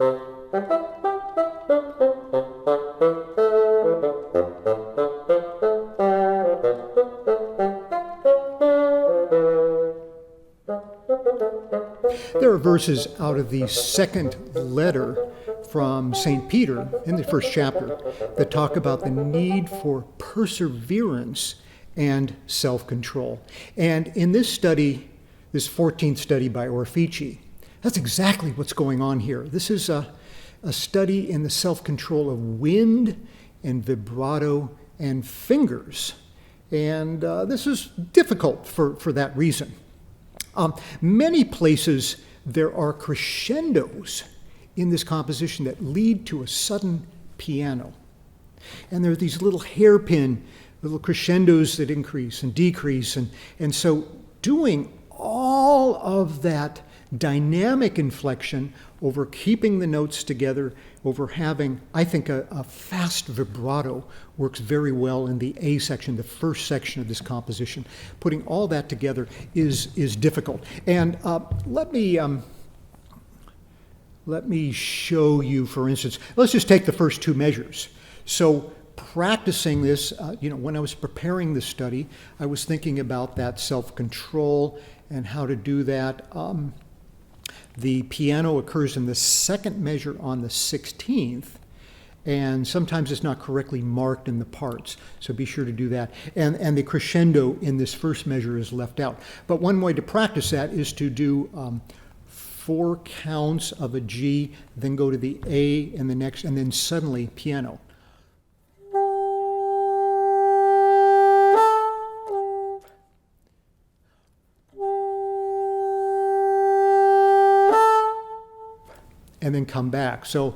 There are verses out of the second letter from St. Peter in the first chapter that talk about the need for perseverance and self-control. And in this study, this 14th study by Orefici, that's exactly what's going on here. This is a study in the self-control of wind and vibrato and fingers. And this is difficult for that reason. Many places there are crescendos in this composition that lead to a sudden piano. And there are these little hairpin, little crescendos that increase and decrease. And so doing all of that dynamic inflection over keeping the notes together, over having, I think, a fast vibrato works very well in the A section, the first section of this composition. Putting all that together is difficult. And let me show you, for instance, let's just take the first two measures. So practicing this, when I was preparing this study, I was thinking about that self-control and how to do that. The piano occurs in the second measure on the 16th, and sometimes it's not correctly marked in the parts, so be sure to do that. And the crescendo in this first measure is left out. But one way to practice that is to do 4 counts of a G, then go to the A and the next, and then suddenly piano. And then come back. So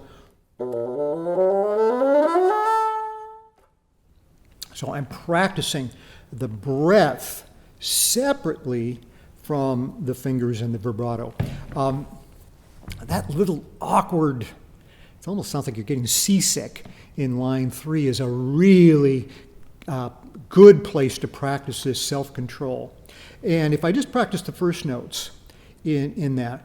I'm practicing the breath separately from the fingers and the vibrato. That little awkward, it almost sounds like you're getting seasick in line 3 is a really good place to practice this self-control. And if I just practice the first notes in that,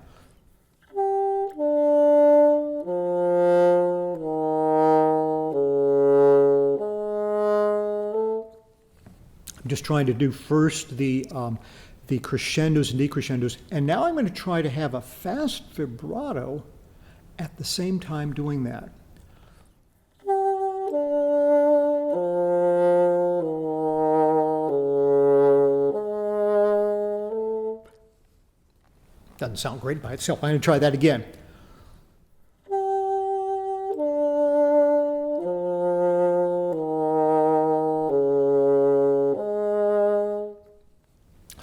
I'm just trying to do first the crescendos and decrescendos, and now I'm going to try to have a fast vibrato at the same time doing that. Doesn't sound great by itself. I'm going to try that again.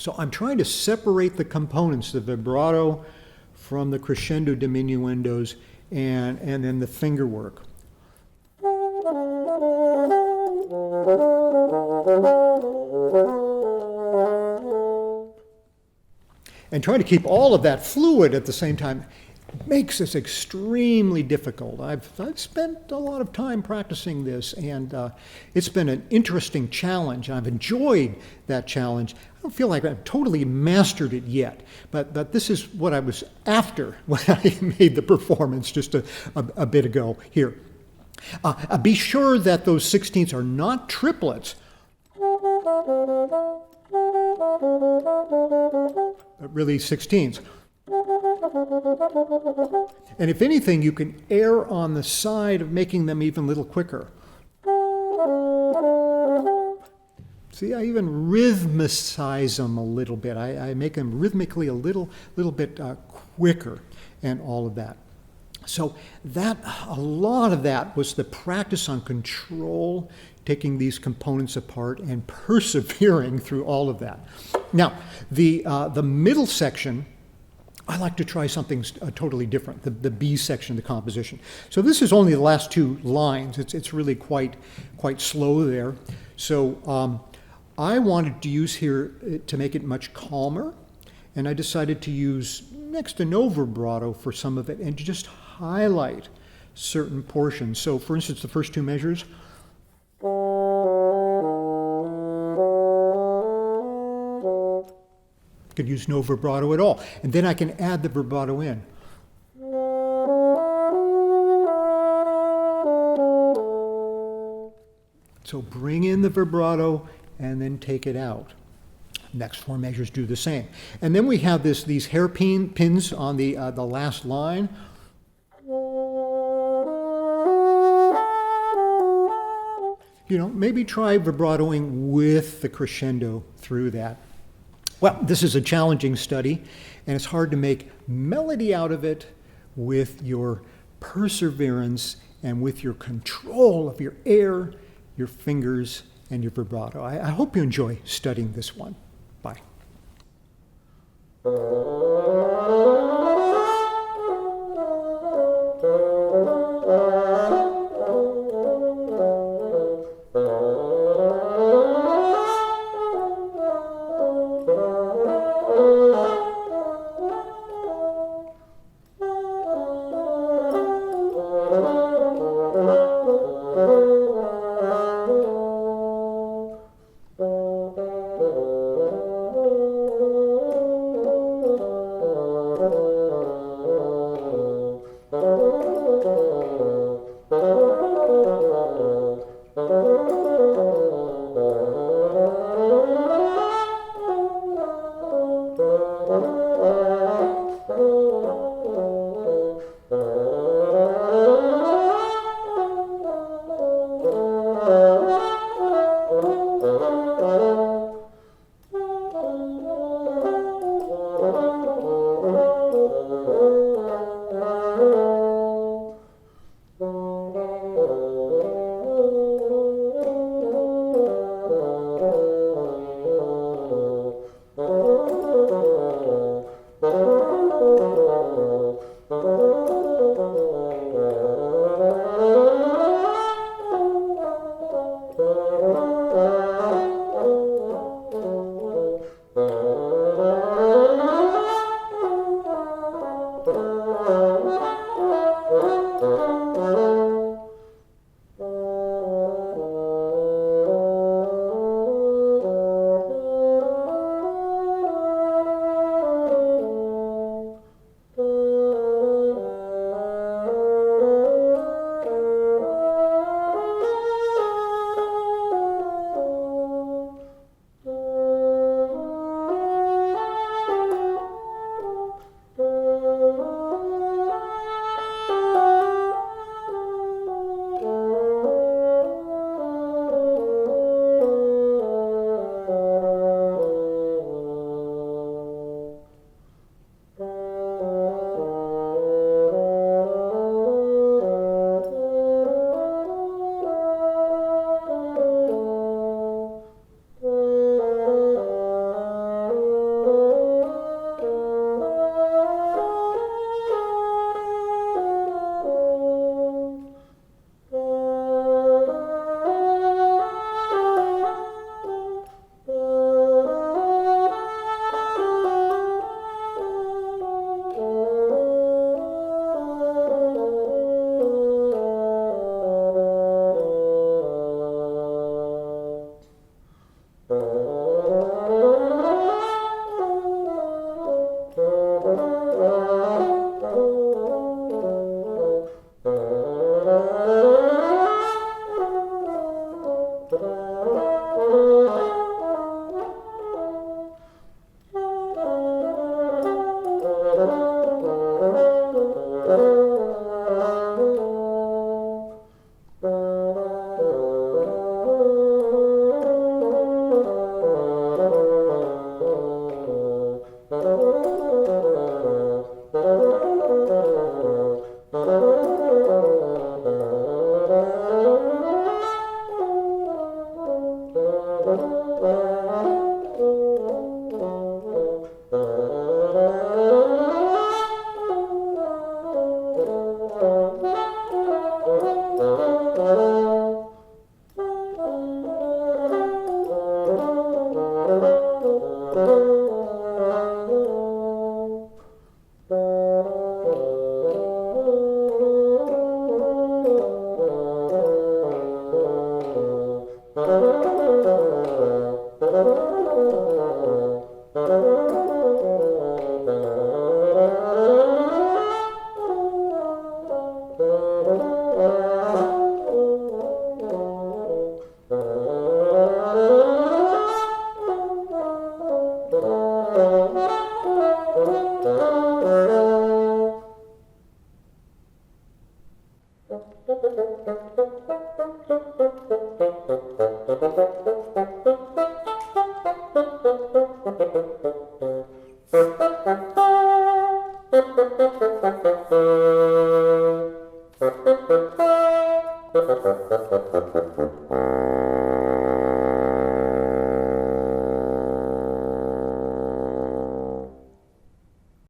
So I'm trying to separate the components, the vibrato from the crescendo diminuendos and then the finger work. And trying to keep all of that fluid at the same time makes this extremely difficult. I've spent a lot of time practicing this, and it's been an interesting challenge. I've enjoyed that challenge. I don't feel like I've totally mastered it yet, but this is what I was after when I made the performance just a bit ago here. Be sure that those 16ths are not triplets, but really 16ths. And if anything, you can err on the side of making them even a little quicker. See, I even rhythmicize them a little bit. I make them rhythmically a little bit quicker and all of that. So a lot of that was the practice on control, taking these components apart and persevering through all of that. Now, the middle section, I like to try something totally different, the B section of the composition. So this is only the last 2 lines. It's really quite slow there. So I wanted to use here to make it much calmer, and I decided to use next to no vibrato for some of it and just highlight certain portions. So for instance, the first 2 measures. Could use no vibrato at all. And then I can add the vibrato in. So bring in the vibrato and then take it out. Next four measures do the same. And then we have these hairpin pins on the last line. Maybe try vibratoing with the crescendo through that. Well, this is a challenging study, and it's hard to make melody out of it with your perseverance and with your control of your air, your fingers, and your vibrato. I hope you enjoy studying this one. Bye.